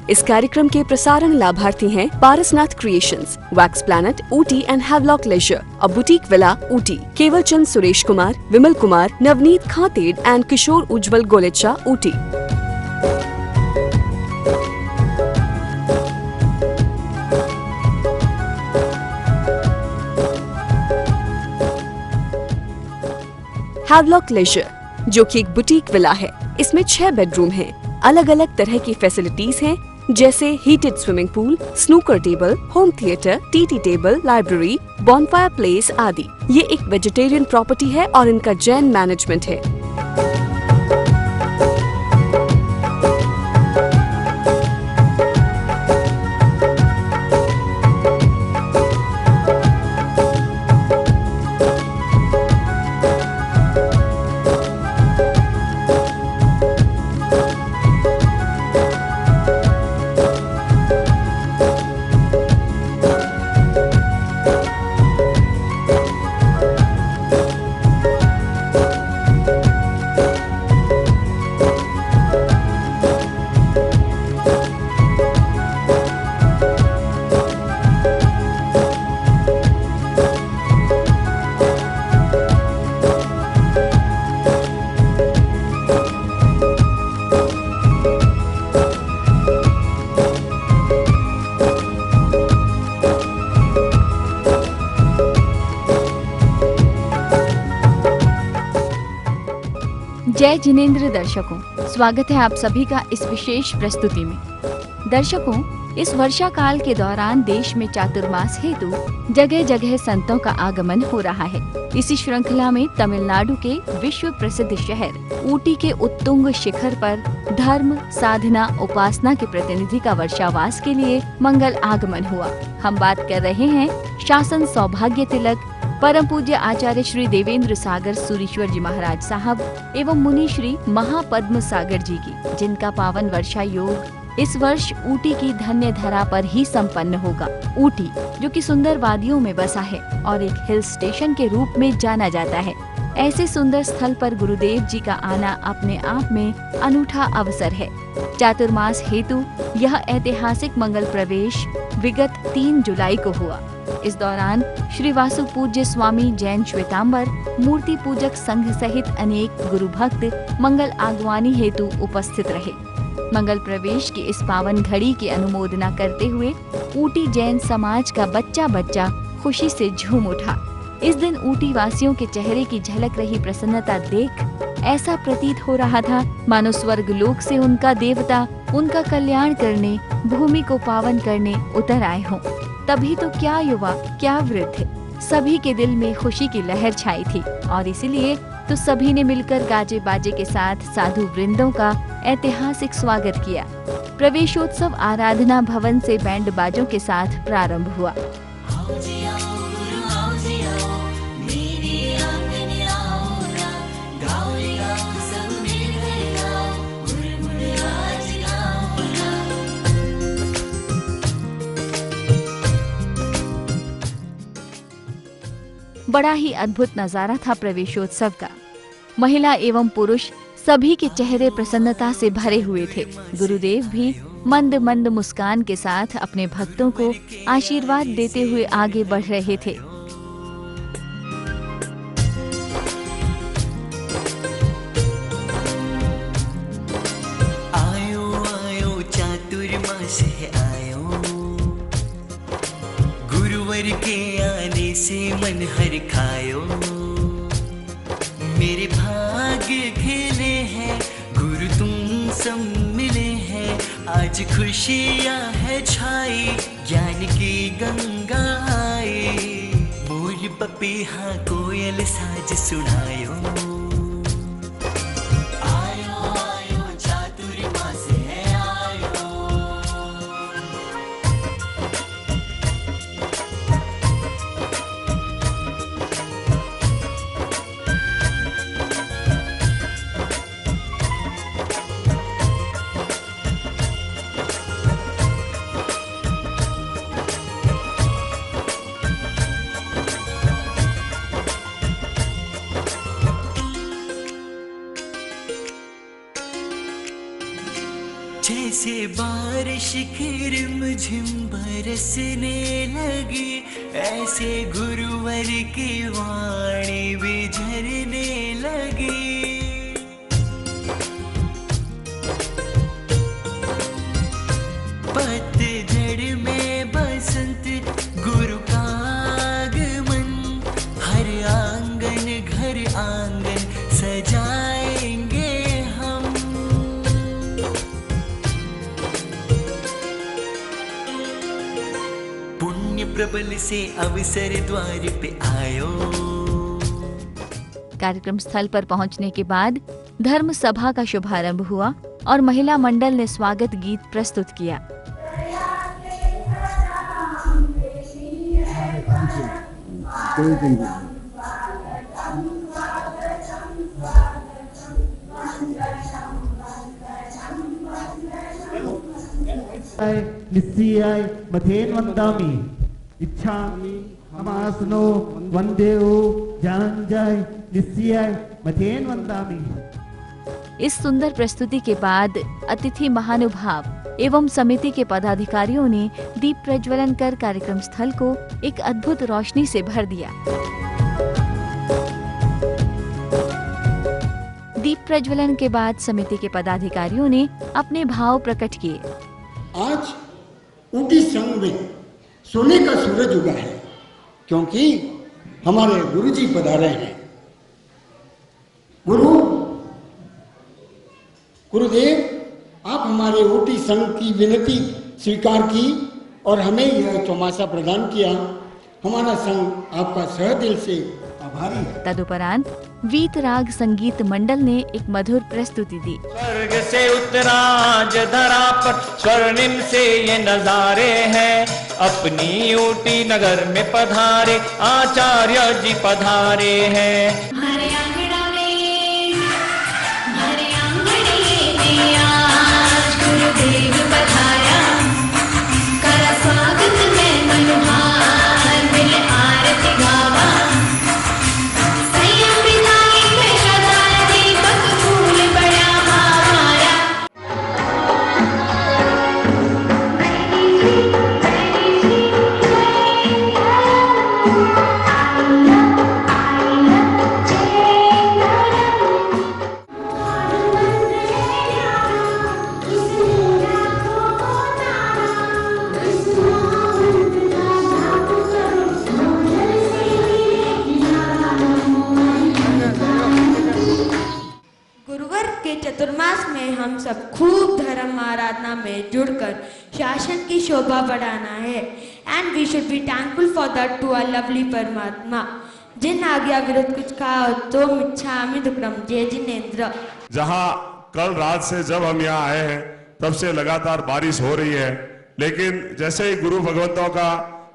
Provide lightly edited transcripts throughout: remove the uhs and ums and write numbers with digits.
इस कार्यक्रम के प्रसारण लाभार्थी हैं Parasnath creations, wax planet Ooty and Havelock leisure, a boutique villa Ooty, केवल Chand Suresh Kumar, Vimal Kumar, Navneet Khated and Kishore Ujjwal Golecha Ooty. Havelock leisure जो कि एक बुटीक विला है, इसमें 6 बेडरूम हैं। अलग अलग तरह की फैसिलिटीज हैं, जैसे heated swimming pool, snooker table, home theatre, TT table, library, bonfire place आदि। ये एक वेजिटेरियन प्रॉपर्टी है और इनका जैन मैनेजमेंट है। जय जिनेंद्र दर्शकों, स्वागत है आप सभी का इस विशेष प्रस्तुति में। दर्शकों, इस वर्षा काल के दौरान देश में चातुर्मास हेतु जगह जगह संतों का आगमन हो रहा है। इसी श्रृंखला में तमिलनाडु के विश्व प्रसिद्ध शहर ऊटी के उत्तुंग शिखर पर धर्म, साधना, उपासना के प्रतिनिधि का वर्षावास के लिए मंगल आगमन हुआ। हम बात कर रहे हैं शासन सौभाग्य तिलक परम पूज्य आचार्य श्री देवेंद्र सागर सूरीश्वर जी महाराज साहब एवं मुनि श्री महापद्म सागर जी की, जिनका पावन वर्षा योग इस वर्ष ऊटी की धन्य धरा पर ही संपन्न होगा। ऊटी जो कि सुंदर वादियों में बसा है और एक हिल स्टेशन के रूप में जाना जाता है, ऐसे सुंदर स्थल पर गुरुदेव जी का आना अपने आप में अनूठा अवसर है। चातुर्मास हेतु यह ऐतिहासिक मंगल प्रवेश विगत 3 जुलाई को हुआ। इस दौरान श्री वासु पूज्य स्वामी जैन श्वेतांबर मूर्ति पूजक संघ सहित अनेक गुरु भक्त मंगल आगवानी हेतु उपस्थित रहे। मंगल प्रवेश की इस पावन घड़ी की अनुमोदना करते हुए ऊटी जैन समाज का बच्चा बच्चा खुशी से झूम उठा। इस दिन ऊटी वासियों के चेहरे की झलक रही प्रसन्नता देख ऐसा प्रतीत हो रहा था मानो स्वर्ग लोक से उनका देवता उनका कल्याण करने, भूमि को पावन करने उतर आए हों। तभी तो क्या युवा, क्या वृद्ध, सभी के दिल में खुशी की लहर छाई थी और इसीलिए तो सभी ने मिलकर गाजे बाजे के साथ साधु वृंदों का ऐतिहासिक स्वागत किया। प्रवेशोत्सव आराधना भवन से बैंड बाजों के साथ प्रारंभ हुआ। बड़ा ही अद्भुत नजारा था प्रवेशोत्सव का। महिला एवं पुरुष सभी के चेहरे प्रसन्नता से भरे हुए थे। गुरुदेव भी मंद मंद मुस्कान के साथ अपने भक्तों को आशीर्वाद देते हुए आगे बढ़ रहे थे। आयो आयो चातुर्मास है आयो, गुरुवर के आने से मन हर खायो। मेरे भाग्य खेले हैं गुरु तुम सब मिले हैं, आज खुशियाँ है छाई ज्ञान की गंगा आई। मोर पपीहा कोयल साज सुनायो। से बारिश की रिमझिम बरसने लगी, ऐसे गुरुवर की वाणी भी झरने लगी। पतझड़ में बसंत गुरु का आगमन, हर आंगन घर आंगन सजाएंगे हम। पुण्य प्रबल से अवसर द्वार पे आयो। कार्यक्रम स्थल पर पहुंचने के बाद धर्म सभा का शुभारंभ हुआ और महिला मंडल ने स्वागत गीत प्रस्तुत किया। निश्चयाय मथेन वंदामि, इच्छामि हमासनो वंदेओ जानजाय निश्चयाय मथेन वंदामि। इस सुंदर प्रस्तुति के बाद अतिथि महानुभाव एवं समिति के पदाधिकारियों ने दीप प्रज्वलन कर कार्यक्रम स्थल को एक अद्भुत रोशनी से भर दिया। दीप प्रज्वलन के बाद समिति के पदाधिकारियों ने अपने भाव प्रकट किए। आज ऊटी संघ में सोने का सूरज उगा है, क्योंकि हमारे गुरुजी पधारे हैं। गुरुदेव, आप हमारे ऊटी संघ की विनती स्वीकार की और हमें यह चौमासा प्रदान किया। हमारा संघ आपका सहदिल से आभारी है। तदुपरांत वीतराग संगीत मंडल ने एक मधुर प्रस्तुति दी। स्वर्ग से उतरा आज धरा पर स्वर्णिम से ये नजारे हैं, अपनी ऊटी नगर में पधारे आचार्य जी पधारे हैं। गुरुदेव पधारा, करा स्वागत में मनोहार, मिल आरती गावा। संयम विधायक में श्रद्धा दीपक फूल बड़ा हमारा। चतुर्मास में हम सब खूब धर्म आराधना में जुड़कर शासन की शोभा बढ़ाना है। And we should be thankful for that to our lovely परमात्मा। जिन आज्ञा विरुद्ध कुछ कहा तो मिच्छामि दुक्कडम। जय जिनेंद्र। जहां कल रात से जब हम यहाँ आए हैं तब से लगातार बारिश हो रही है, लेकिन जैसे ही गुरु भगवंतों का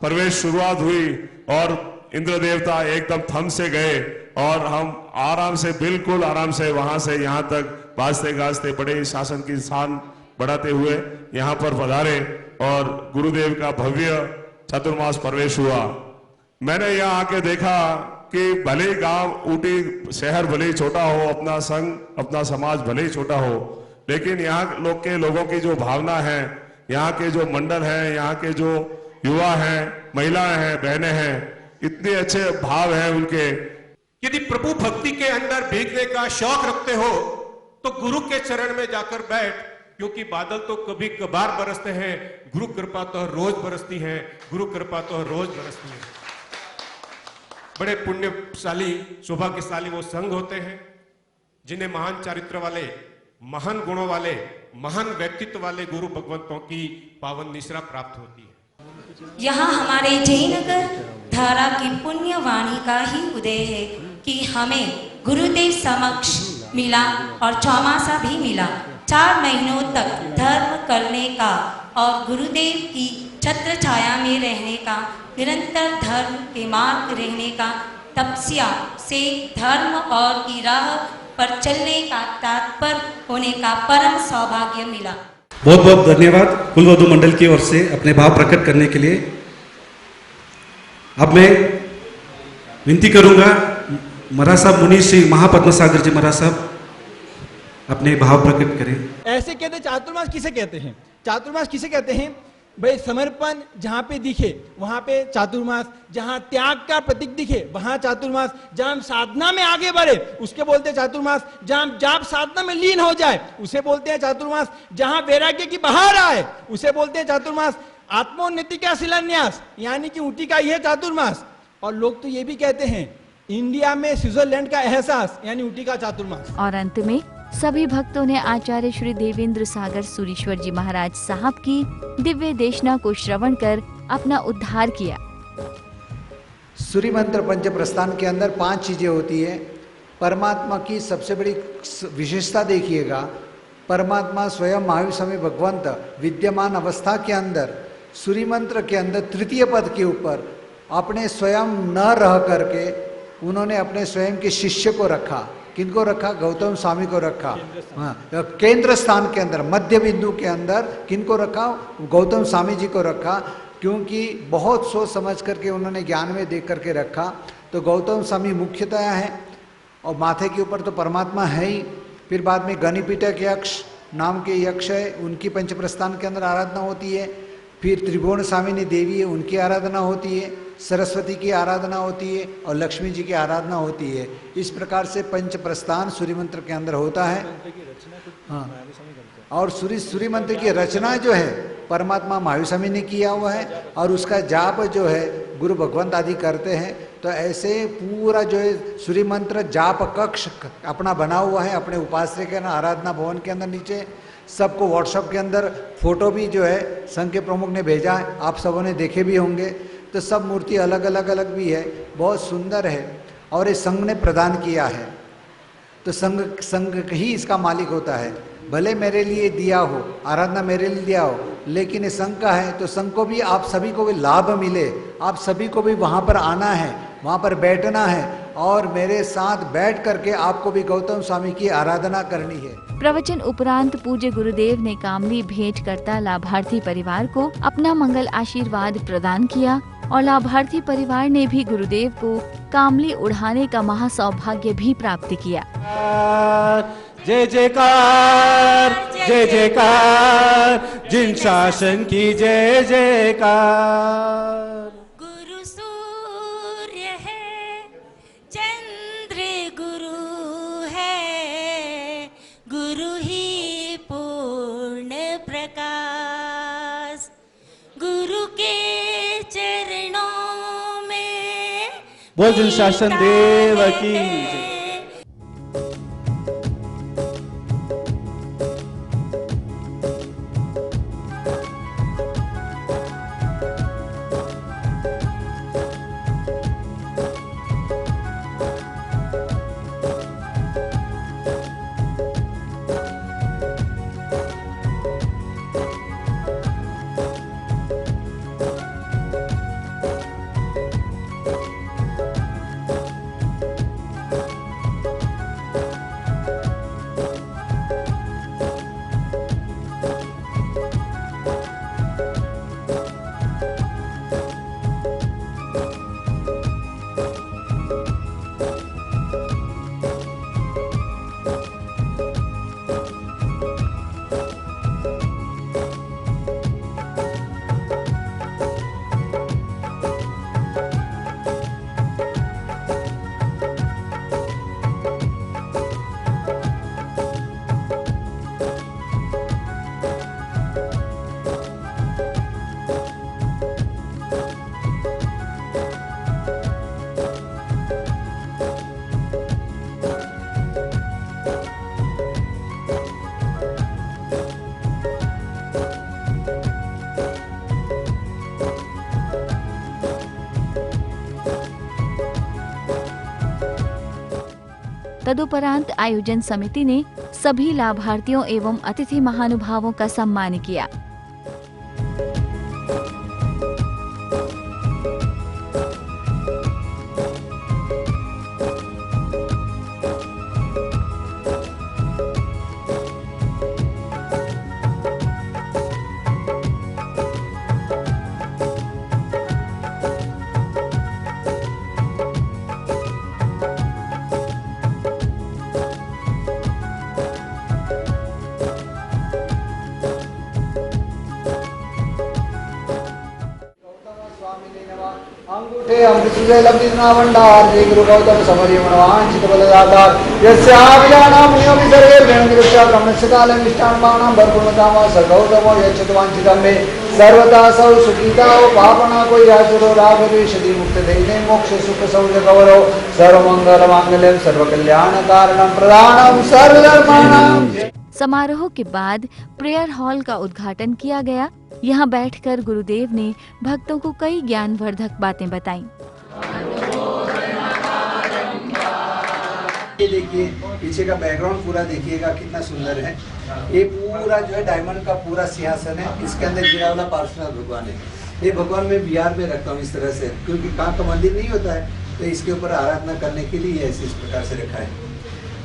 प्रवेश शुरुआत हुई और इंद्र देवता एकदम थम से गए और हम आराम से, बिल्कुल आराम से वहां से यहाँ तक बाजते गाजते बड़े शासन की शान बढ़ाते हुए यहाँ पर पधारे और गुरुदेव का भव्य चतुर्मास प्रवेश हुआ। मैंने यहाँ आके देखा कि भले ही गांव ऊटी शहर भले ही छोटा हो, अपना संघ अपना समाज भले ही छोटा हो, लेकिन यहाँ लोगों की जो भावना है, यहाँ के जो मंडल हैं, यहाँ के जो युवा हैं, महिलाएं हैं, बहनें हैं, इतने अच्छे भाव हैं उनके। यदि प्रभु भक्ति के अंदर भीगने का शौक रखते हो तो गुरु के चरण में जाकर बैठ, क्योंकि बादल तो कभी कभार बरसते हैं, गुरु कृपा तो रोज बरसती है, गुरु कृपा तो रोज बरसती है। बड़े पुण्यशाली सौभाग्यशाली वो संघ होते हैं जिन्हें महान चरित्र वाले, महान गुणों वाले, महान व्यक्तित्व वाले गुरु भगवंतों की पावन निश्रा प्राप्त होती है। यहाँ हमारे जयनगर धारा की पुण्य वाणी का ही उदय है कि हमें गुरुदेव समक्ष मिला और चौमासा भी मिला। 4 महीनों तक धर्म करने का और गुरुदेव की छत्र छाया में रहने का, निरंतर धर्म के मार्ग रहने का, तपस्या से धर्म और की राह पर चलने का, तत्पर होने का परम सौभाग्य मिला। बहुत बहुत धन्यवाद कुलवधु मंडल की ओर से अपने भाव प्रकट करने के लिए। अब मैं विनती करूंगा महाराज साहब, मुनि श्री महापद्म सागर जी महाराज साहब, अपने भाव प्रकट करें। ऐसे कहते हैं चातुर्मास किसे कहते हैं? चातुर्मास किसे कहते हैं भाई? समर्पण जहां पे दिखे वहां पे चातुर्मास, जहां त्याग का प्रतीक दिखे वहां चातुर्मास, जहां हम साधना में आगे बढ़े उसके बोलते हैं चातुर्मास, जहां हम जाप साधना में लीन हो जाए उसे बोलते हैं चातुर्मास, जहां वैराग्य की बहार आए उसे बोलते हैं चातुर्मास, आत्मोन्नति का शिलान्यास यानी कि ऊटी का यह चातुर्मास। और लोग तो ये भी कहते हैं इंडिया में स्विट्जरलैंड का एहसास यानी ऊटी का चातुर्मास। और अंत में सभी भक्तों ने आचार्य श्री देवेंद्र सागर सूरीश्वर जी महाराज साहब की दिव्य देशना को श्रवण कर अपना उद्धार किया। सूर्य मंत्र पंच प्रस्थान के अंदर 5 चीजें होती है। परमात्मा की सबसे बड़ी विशेषता देखिएगा, परमात्मा स्वयं महावीर स्वामी भगवंत विद्यमान अवस्था के अंदर सूर्य मंत्र के अंदर तृतीय पद के ऊपर अपने स्वयं न रह करके उन्होंने अपने स्वयं के शिष्य को रखा। किनको रखा? गौतम स्वामी को रखा। केंद्र स्थान के अंदर मध्य बिंदु के अंदर किनको रखा? गौतम स्वामी जी को रखा, क्योंकि बहुत सोच समझ करके उन्होंने ज्ञान में देख करके रखा। तो गौतम स्वामी मुख्यतः है और माथे के ऊपर तो परमात्मा है ही। फिर बाद में गणिपीठक यक्ष नाम के यक्ष है, उनकी पंचप्रस्थान के अंदर आराधना होती है। फिर त्रिभुवन स्वामिनी देवी है, उनकी आराधना होती है। सरस्वती की आराधना होती है और लक्ष्मी जी की आराधना होती है। इस प्रकार से पंच प्रस्थान सूर्य मंत्र के अंदर होता है। हाँ, और सूर्य मंत्र की रचना जो है परमात्मा महावीर स्वामी ने किया हुआ है और उसका जाप जो है गुरु भगवंत आदि करते हैं। तो ऐसे पूरा जो है सूर्य मंत्र जाप कक्ष अपना बना हुआ है अपने उपास्य के आराधना भवन के अंदर। नीचे सबको व्हाट्सएप के अंदर फोटो भी जो है संघ के प्रमुख ने भेजा है, आप सबों ने देखे भी होंगे। तो सब मूर्ति अलग अलग भी है, बहुत सुंदर है और ये संघ ने प्रदान किया है। तो संघ ही इसका मालिक होता है। भले मेरे लिए दिया हो, आराधना मेरे लिए दिया हो, लेकिन ये संघ का है तो संघ को भी आप सभी को भी लाभ मिले। आप सभी को भी वहाँ पर आना है, वहाँ पर बैठना है और मेरे साथ बैठ करके आपको भी गौतम स्वामी की आराधना करनी है। प्रवचन उपरांत पूज्य गुरुदेव ने कामली भेंट करता लाभार्थी परिवार को अपना मंगल आशीर्वाद प्रदान किया और लाभार्थी परिवार ने भी गुरुदेव को कामली उड़ाने का महासौभाग्य भी प्राप्त किया। जय जयकार, जय जयकार, जिन शासन की जय जयकार। गुरु सूर्य है, चंद्र गुरु है, गुरु ही पूर्ण प्रकाश। गुरु के चरणों में बोल जिन शासन देव की जय। तदुपरांत आयोजन समिति ने सभी लाभार्थियों एवं अतिथि महानुभावों का सम्मान किया। अंगूठे अमृतुल्य लब्धिना भंडार जय गुरु गौतम समर्य मनवांचित बलदातार यस्याभिजानां नियमि सर्वे वेणुदृष्टा ब्रह्मस्य काले मिष्टान भावनां भरपूर्णकामा सगौतमो यच्छतवांचितं मे सर्वदा सौ सुखीता पापना कोई आचुरो रागद्वेषदि मुक्त देने मोक्ष सुख सौज गौरव सर्वमंगल मांगल्यं सर्वकल्याण कारणं प्रदानं सर्वधर्माणां। समारोह के बाद प्रेयर हॉल का उद्घाटन किया गया। यहाँ बैठकर गुरुदेव ने भक्तों को कई ज्ञानवर्धक बातें बताईं। ये देखिए पीछे का बैकग्राउंड पूरा देखिएगा कितना सुंदर है। ये पूरा जो है डायमंड का पूरा सिंहासन है। इसके अंदर गिरावला पार्श्वनाथ भगवान है। ये भगवान मैं बिहार में रखता हूँ इस तरह से, क्योंकि कहाँ का मंदिर नहीं होता है, तो इसके ऊपर आराधना करने के लिए ऐसे इस प्रकार से रखा है।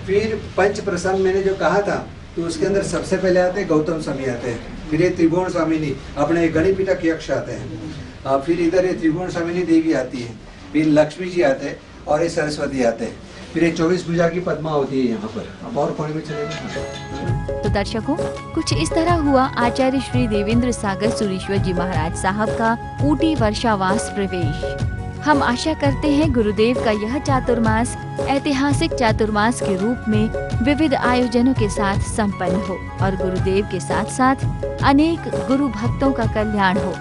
फिर पंच प्रसन्न मैंने जो कहा था, तो उसके अंदर सबसे पहले आते हैं गौतम स्वामी आते हैं, फिर ये त्रिभुवन स्वामिनी अपने गणिपीठक यक्ष आते हैं, फिर इधर ये त्रिभुवन स्वामिनी देवी आती है, फिर लक्ष्मी जी आते हैं और ये सरस्वती आते हैं, फिर ये 24 भुजा की पद्मा होती है यहाँ पर। अब और कोने में चलेगा। तो दर्शकों, कुछ इस तरह हुआ आचार्य श्री देवेंद्र सागर सुरीश्वर जी महाराज साहब का ऊटी वर्षावास प्रवेश। हम आशा करते हैं गुरुदेव का यह चातुर्मास ऐतिहासिक चातुर्मास के रूप में विविध आयोजनों के साथ संपन्न हो और गुरुदेव के साथ साथ अनेक गुरु भक्तों का कल्याण हो।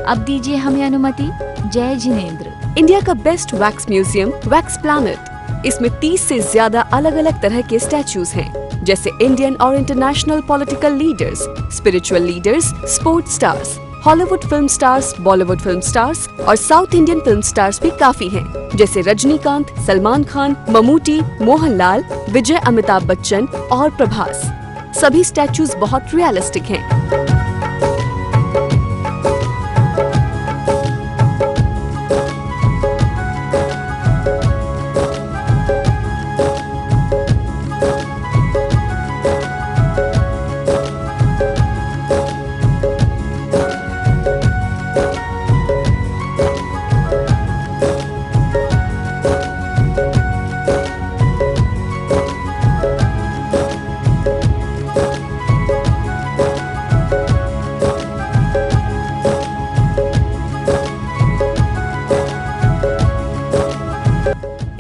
अब दीजिए हमें अनुमति। जय जिनेंद्र। इंडिया का best wax museum wax planet. इसमें 30 से ज्यादा अलग अलग तरह के स्टैचूज हैं, जैसे इंडियन और international political leaders, spiritual leaders, sports stars, Hollywood film stars, Bollywood film stars और साउथ इंडियन फिल्म स्टार्स भी काफी हैं, जैसे रजनीकांत, सलमान खान, ममूटी, मोहनलाल, विजय, अमिताभ बच्चन और प्रभास। सभी स्टैचूज बहुत रियलिस्टिक हैं।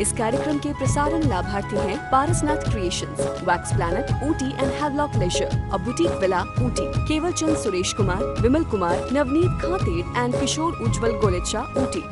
इस कार्यक्रम के प्रसारण लाभार्थी हैं Parasnath creations, wax planet Ooty and Havelock leisure, a boutique villa Ooty, केवल चंद सुरेश कुमार, विमल कुमार, नवनीत खातेर एंड किशोर उज्जवल गोलेचा ऊटी।